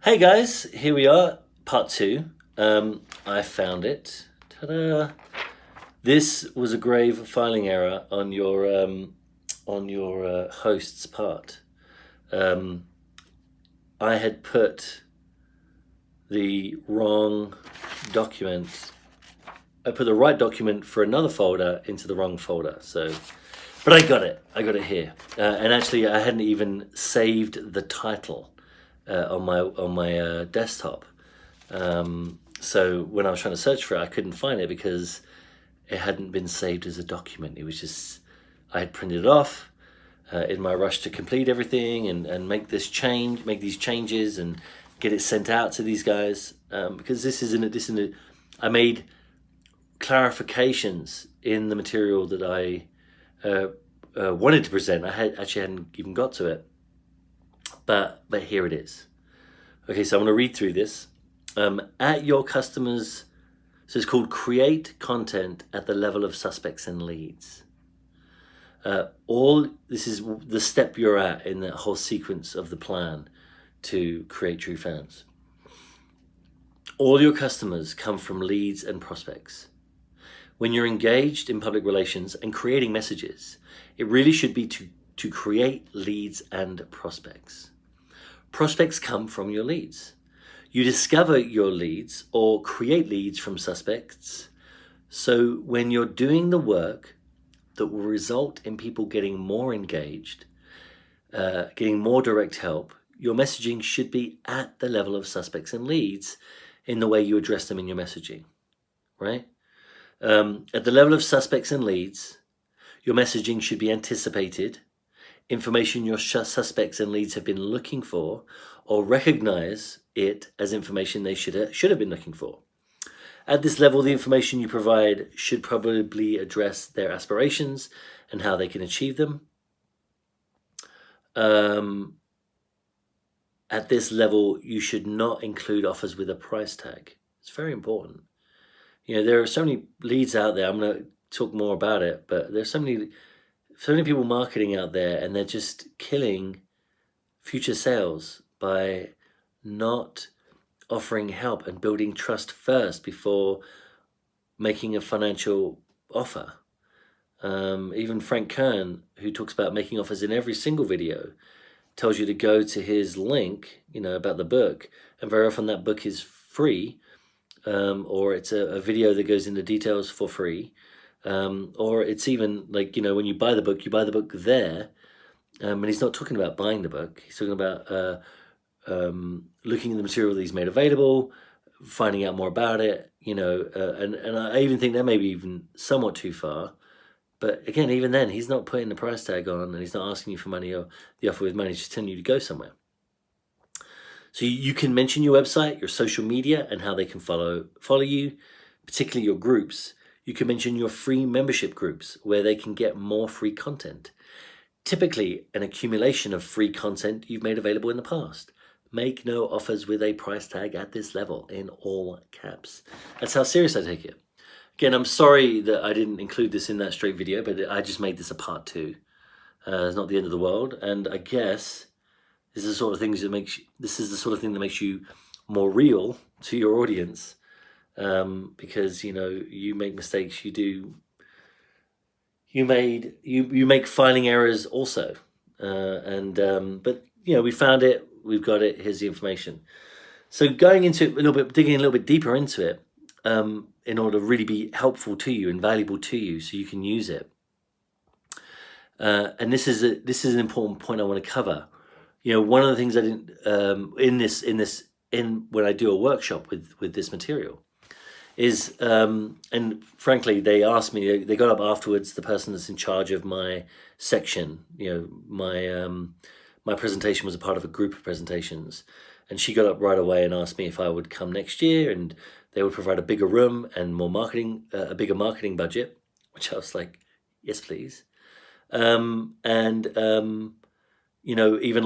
Hey guys, here we are, part two. I found it. Ta-da! This was a grave filing error on your host's part. Um, I had put the wrong document. I put the right document for another folder into the wrong folder. But I got it. I got it here, and actually, I hadn't even saved the title on my desktop. So when I was trying to search for it, I couldn't find it because it hadn't been saved as a document. It was just, I had printed it off in my rush to complete everything and make these changes and get it sent out to these guys. Because I made clarifications in the material that I wanted to present. I hadn't even got to it, but here it is. Okay, so I'm going to read through this. At your customers, so it's called create content at the level of suspects and leads. This is the step you're at in that whole sequence of the plan to create true fans. All your customers come from leads and prospects. When you're engaged in public relations and creating messages, it really should be to create leads and prospects. Prospects come from your leads. You discover your leads or create leads from suspects. So when you're doing the work that will result in people getting more engaged, getting more direct help, your messaging should be at the level of suspects and leads in the way you address them in your messaging, right? At the level of suspects and leads, your messaging should be anticipated, information your suspects and leads have been looking for, or recognize it as information they should have been looking for. At this level, the information you provide should probably address their aspirations and how they can achieve them. At this level, you should not include offers with a price tag. It's very important. You know, there are so many leads out there. I'm going to talk more about it, but there's so many people marketing out there, and they're just killing future sales by not offering help and building trust first before making a financial offer. Even Frank Kern, who talks about making offers in every single video, tells you to go to his link, about the book, and very often that book is free, or it's a video that goes into details for free, or it's even like, when you buy the book there, and he's not talking about buying the book. He's talking about looking at the material that he's made available, finding out more about it, and I even think that may be even somewhat too far. But again, even then, he's not putting the price tag on, and he's not asking you for money or the offer with money. He's just telling you to go somewhere. So you can mention your website, your social media, and how they can follow you, particularly your groups. You can mention your free membership groups where they can get more free content. Typically, an accumulation of free content you've made available in the past. Make no offers with a price tag at this level, in all caps. That's how serious I take it. Again, I'm sorry that I didn't include this in that straight video, but I just made this a part two. It's not the end of the world, and I guess this is the sort of thing that makes you more real to your audience, because you make mistakes. You make filing errors also, but we found it. We've got it. Here's the information. So going into digging a little bit deeper into it, in order to really be helpful to you and valuable to you, so you can use it. And this is an important point I want to cover. One of the things I didn't when I do a workshop with this material is, and frankly, they asked me. They got up afterwards. The person that's in charge of my section, my presentation was a part of a group of presentations, and she got up right away and asked me if I would come next year, and they would provide a bigger room and more marketing, a bigger marketing budget, which I was like, yes, please. Even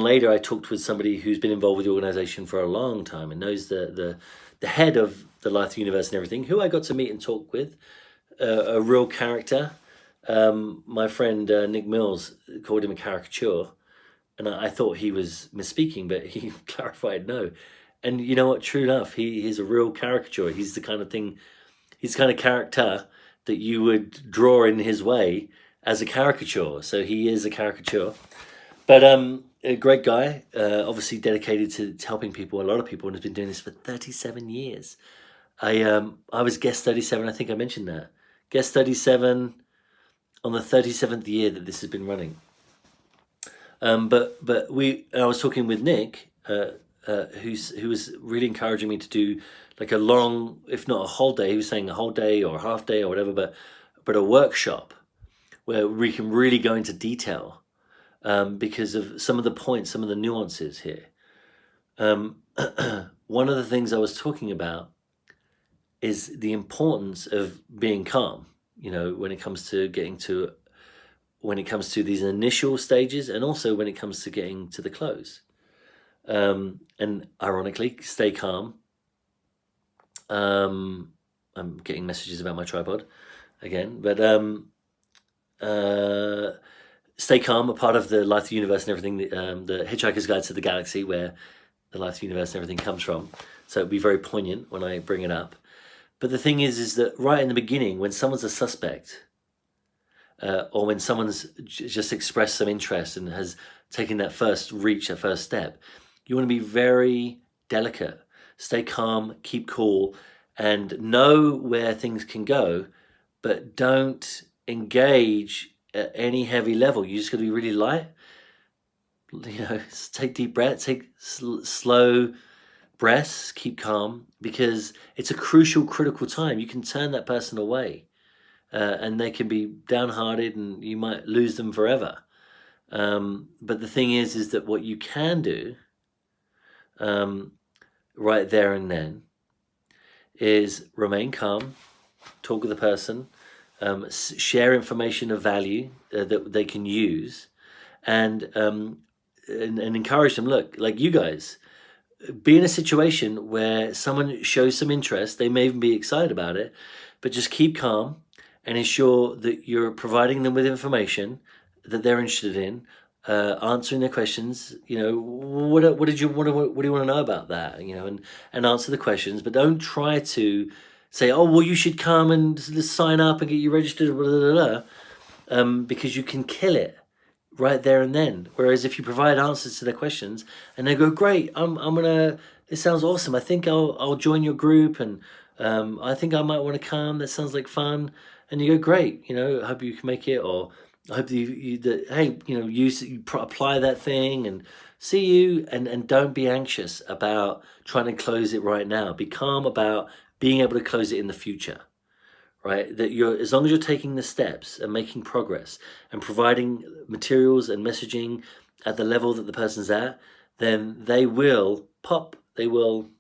later, I talked with somebody who's been involved with the organization for a long time and knows the head of the Life, the Universe, and everything, who I got to meet and talk with, a real character. My friend Nick Mills called him a caricature, and I thought he was misspeaking, but he clarified no. And you know what? True enough, he's a real caricature. He's the kind of character that you would draw in his way as a caricature. So he is a caricature. But a great guy, obviously dedicated to helping people, a lot of people, and has been doing this for 37 years. I was guest 37. I think I mentioned that. Guest 37 on the 37th year that this has been running. But I was talking with Nick, who was really encouraging me to do like a long, if not a whole day. He was saying a whole day or a half day or whatever, but a workshop where we can really go into detail because of some of the points, some of the nuances here. One of the things I was talking about is the importance of being calm, when it comes to these initial stages, and also when it comes to getting to the close. And ironically, stay calm. I'm getting messages about my tripod again, but stay calm, a part of the Life, the Universe, and everything, the Hitchhiker's Guide to the Galaxy, where the Life, the Universe, and everything comes from. So it'd be very poignant when I bring it up. But the thing is that right in the beginning, when someone's a suspect, or when someone's just expressed some interest and has taken that first step, you want to be very delicate. Stay calm, keep cool, and know where things can go, but don't engage at any heavy level. You just got to be really light. Take deep breaths, take slow breaths, keep calm, because it's a critical time. You can turn that person away, and they can be downhearted, and you might lose them forever. But the thing is that what you can do right there and then is remain calm, talk with the person, share information of value that they can use, and encourage them. Look, like you guys, be in a situation where someone shows some interest. They may even be excited about it, but just keep calm and ensure that you're providing them with information that they're interested in, answering their questions. What do you want to know about that? And answer the questions, but don't try to say, oh, well, you should come and sign up and get you registered, blah, blah, blah, because you can kill it right there and then. Whereas if you provide answers to their questions and they go, great, this sounds awesome. I think I'll join your group, and I think I might want to come. That sounds like fun. And you go, great, I hope you can make it, or I hope you apply that thing, and see you, and don't be anxious about trying to close it right now. Be calm about being able to close it in the future. Right, that as long as you're taking the steps and making progress and providing materials and messaging at the level that the person's at, then they will pop. They will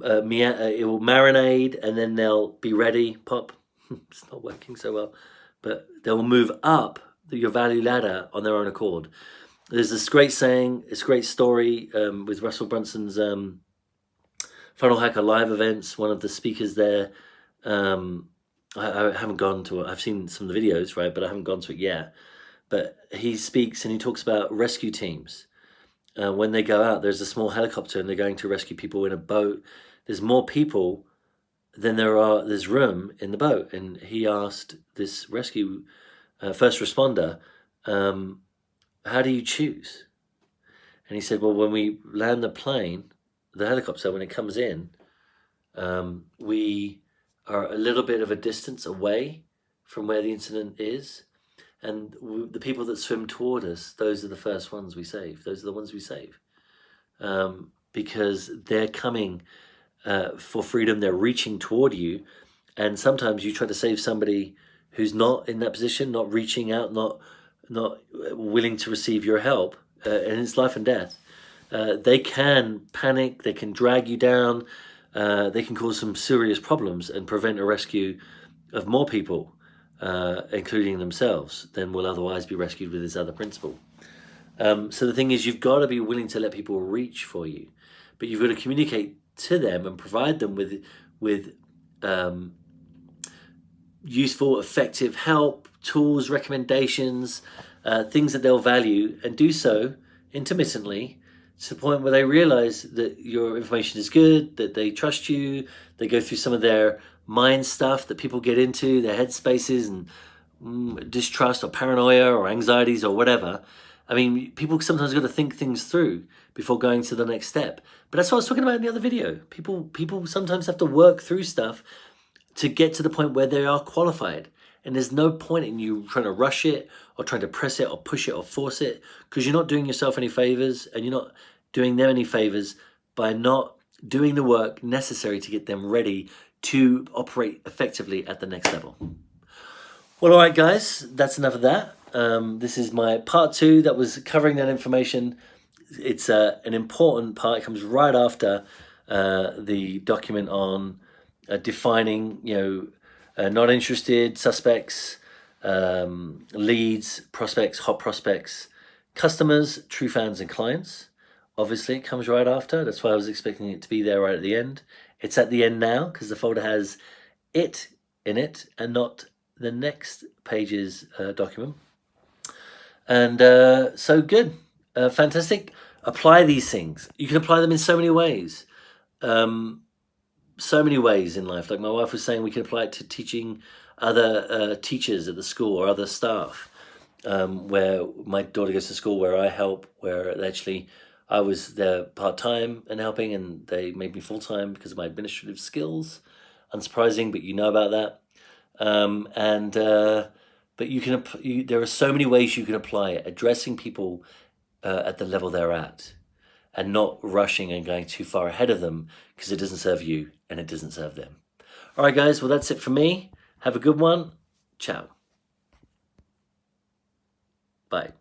it will marinate, and then they'll be ready. Pop. It's not working so well, but they'll move up your value ladder on their own accord. There's this great saying, this great story with Russell Brunson's Funnel Hacker Live events. One of the speakers there. I haven't gone to it. I've seen some of the videos, right, but I haven't gone to it yet. But he speaks and he talks about rescue teams. When they go out, there's a small helicopter and they're going to rescue people in a boat. There's more people than there's room in the boat. And he asked this rescue first responder, how do you choose? And he said, well, when we land the helicopter, when it comes in, we are a little bit of a distance away from where the incident is, and the people that swim toward us, those are the first ones we save. Those are the ones we save, because they're coming for freedom. They're reaching toward you, and sometimes you try to save somebody who's not in that position, not reaching out, not willing to receive your help, and it's life and death. They can panic. They can drag you down. They can cause some serious problems and prevent a rescue of more people, including themselves, than will otherwise be rescued with this other principle. So the thing is, you've got to be willing to let people reach for you, but you've got to communicate to them and provide them with useful, effective help, tools, recommendations, things that they'll value, and do so intermittently, to the point where they realize that your information is good, that they trust you, they go through some of their mind stuff that people get into, their head spaces and distrust or paranoia or anxieties or whatever. I mean, people sometimes got to think things through before going to the next step. But that's what I was talking about in the other video. People sometimes have to work through stuff to get to the point where they are qualified. And there's no point in you trying to rush it or trying to press it or push it or force it, because you're not doing yourself any favors and you're not doing them any favors by not doing the work necessary to get them ready to operate effectively at the next level. Well, all right, guys, that's enough of that. This is my part 2 that was covering that information. It's an important part. It comes right after the document on defining, not interested, suspects, leads, prospects, hot prospects, customers, true fans, and clients. Obviously, it comes right after. That's why I was expecting it to be there right at the end. It's at the end now because the folder has it in it and not the next page's document. And so good. Fantastic. Apply these things. You can apply them in so many ways. So many ways in life. Like my wife was saying, we can apply it to teaching other teachers at the school or other staff. Where my daughter goes to school where I help, where actually I was there part-time and helping, and they made me full-time because of my administrative skills. Unsurprising, but you know about that. But there are so many ways you can apply it, addressing people at the level they're at and not rushing and going too far ahead of them, because it doesn't serve you and it doesn't serve them. All right, guys, well, that's it for me. Have a good one. Ciao. Bye.